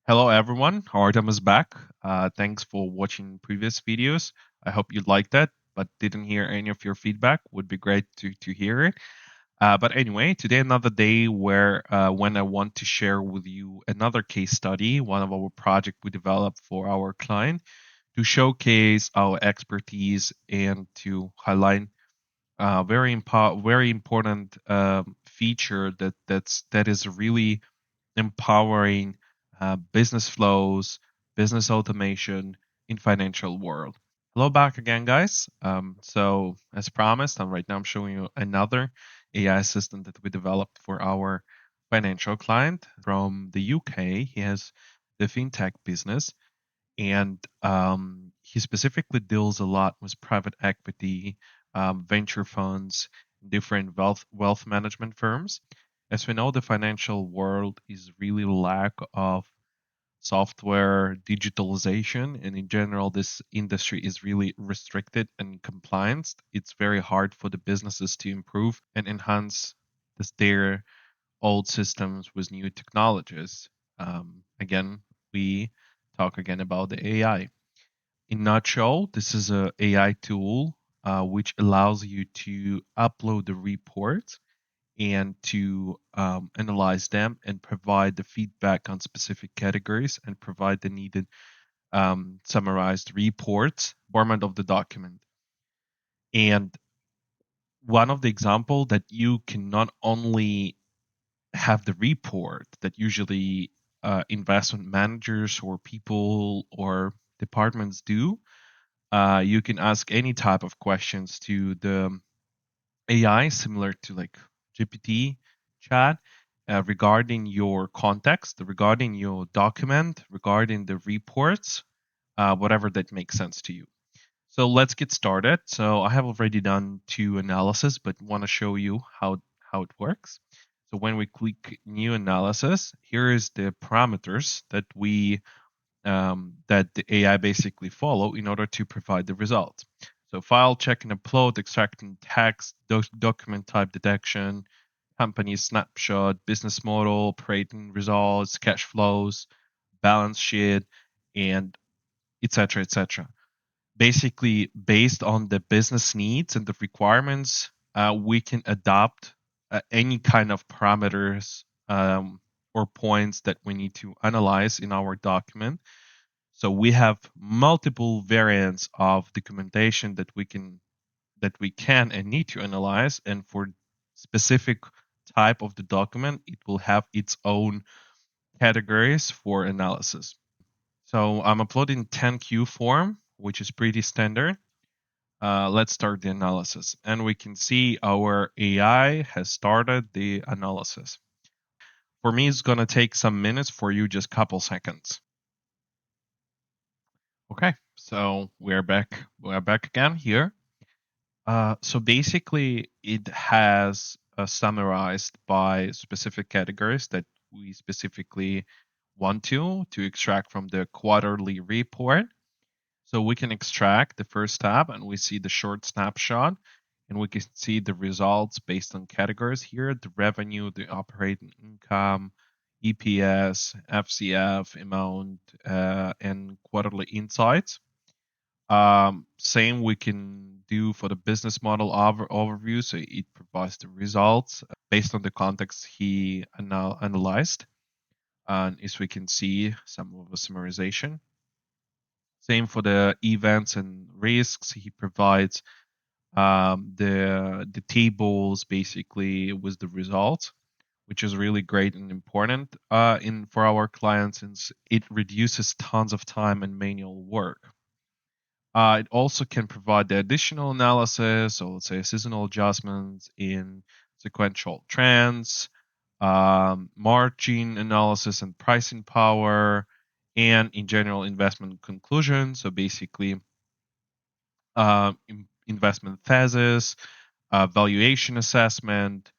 Hello everyone, Artem is back. Thanks for watching previous videos. I hope you liked that, but didn't hear any of your feedback. Would be great to hear it. But anyway, today another day where when I want to share with you another case study, one of our project we developed for our client to showcase our expertise and to highlight very important feature that is really empowering business flows, business automation in financial world. Hello back again, guys. So as promised, right now I'm showing you another AI assistant that we developed for our financial client from the UK. He has the fintech business, and he specifically deals a lot with private equity, venture funds, different wealth management firms. As we know, the financial world is really lack of software digitalization, and in general, this industry is really restricted and compliance. It's very hard for the businesses to improve and enhance their old systems with new technologies. Again, we talk again about the AI. In nutshell, this is a AI tool which allows you to upload the reports and to analyze them and provide the feedback on specific categories and provide the needed summarized reports format of the document. And one of the example that you can not only have the report that usually investment managers or people or departments do, you can ask any type of questions to the AI, similar to like GPT chat, regarding your context, regarding your document, regarding the reports, whatever that makes sense to you. So let's get started. So I have already done two analysis, but want to show you how it works. So when we click new analysis, here is the parameters that the AI basically follow in order to provide the result. So file check and upload, extracting text, document type detection, company snapshot, business model, operating results, cash flows, balance sheet, and etc. etc. Basically, based on the business needs and the requirements, we can adopt any kind of parameters or points that we need to analyze in our document. So we have multiple variants of documentation that we can and need to analyze, and for specific type of the document, it will have its own categories for analysis. So I'm uploading 10Q form, which is pretty standard. Let's start the analysis, and we can see our AI has started the analysis. For me, it's gonna take some minutes. For you, just couple seconds. Okay, so we're back. We're back again here. So basically, it has summarized by specific categories that we specifically want to extract from the quarterly report. So we can extract the first tab, and we see the short snapshot, and we can see the results based on categories here: the revenue, the operating income, EPS, FCF amount, and quarterly insights. Same we can do for the business model overview. So it provides the results based on the context he analyzed. And as we can see, some of the summarization. Same for the events and risks. He provides the tables basically with the results, which is really great and important in for our clients, since it reduces tons of time and manual work. It also can provide the additional analysis, so let's say seasonal adjustments in sequential trends, margin analysis and pricing power, and in general investment conclusions. So basically, investment thesis, valuation assessment,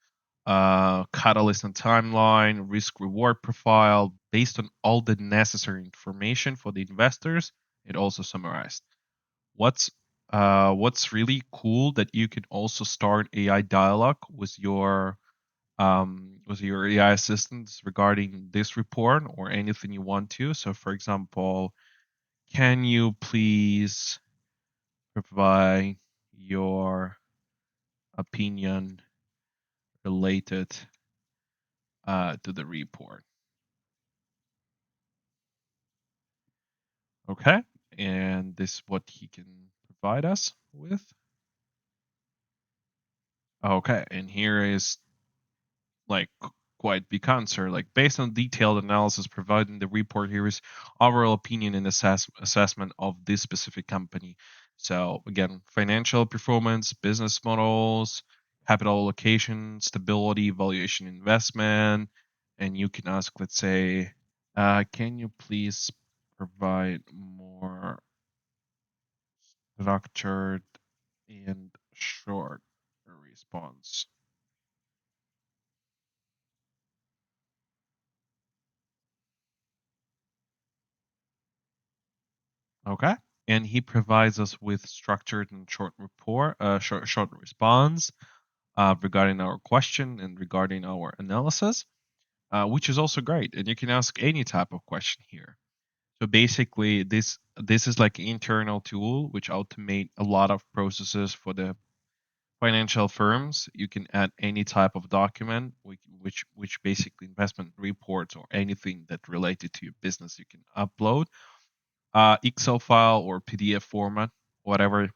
catalyst and timeline, risk reward profile, based on all the necessary information for the investors. It also summarized. What's really cool that you can also start AI dialogue with your with your AI assistants regarding this report or anything you want to. So, for example, can you please provide your opinion related to the report? Okay, and this is what he can provide us with. Okay, and here is like quite big answer. Like based on detailed analysis provided in the report, here is overall opinion and assessment of this specific company. So again, financial performance, business models, capital allocation, stability, valuation, investment, and you can ask, let's say, can you please provide more structured and short response? Okay. And he provides us with structured and short report, short response regarding our question and regarding our analysis, which is also great. And you can ask any type of question here. So basically, this is like an internal tool which automate a lot of processes for the financial firms. You can add any type of document, which basically investment reports or anything that related to your business you can upload Excel file or PDF format, whatever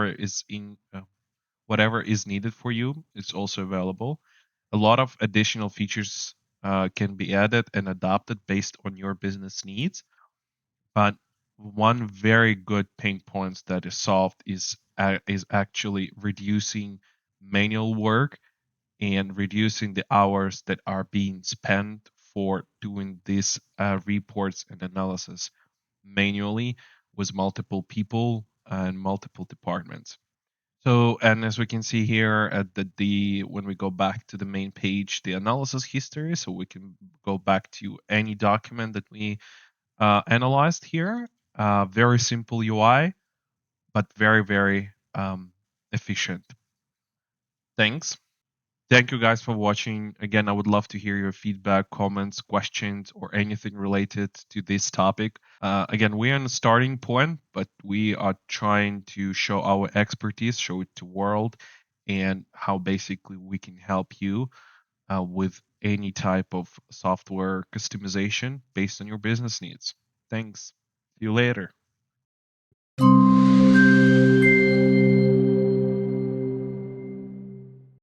is in whatever is needed for you. It's also available. A lot of additional features can be added and adapted based on your business needs. But one very good pain point that is solved is actually reducing manual work and reducing the hours that are being spent for doing these reports and analysis manually with multiple people and multiple departments. So, and as we can see here at the when we go back to the main page, the analysis history, so we can go back to any document that we analyzed here. Very simple UI, but very efficient. Thanks. Thank you guys for watching. Again, I would love to hear your feedback, comments, questions, or anything related to this topic. Again, we're on the starting point, but we are trying to show our expertise, show it to world, and how basically we can help you with any type of software customization based on your business needs. Thanks. See you later.